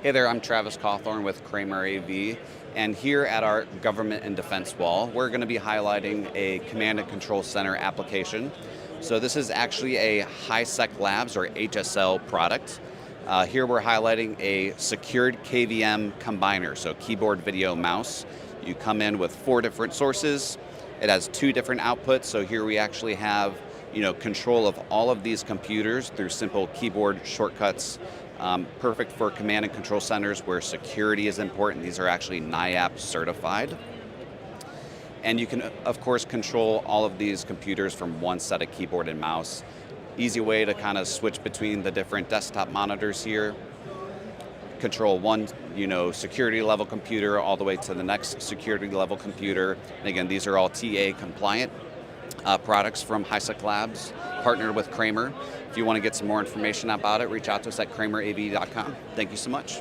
Hey there, I'm Travis Cawthorn with Kramer rAVe, and here at our Government and Defense wall, we're going to be highlighting a command and control center application. So this is actually a HighSecLabs or HSL product. Here we're highlighting a secured KVM combiner, so keyboard, video, mouse. You come in with 4 different sources. It has 2 different outputs, so here we actually have control of all of these computers through simple keyboard shortcuts. Perfect for command and control centers where security is important. These are actually NIAP certified. And you can, of course, control all of these computers from one set of keyboard and mouse. Easy way to kind of switch between the different desktop monitors here. Control one, security level computer all the way to the next security level computer. And again, these are all TA compliant products from HighSecLabs, partnered with Kramer. If you want to get some more information about it, reach out to us at kramerAV.com. Thank you so much.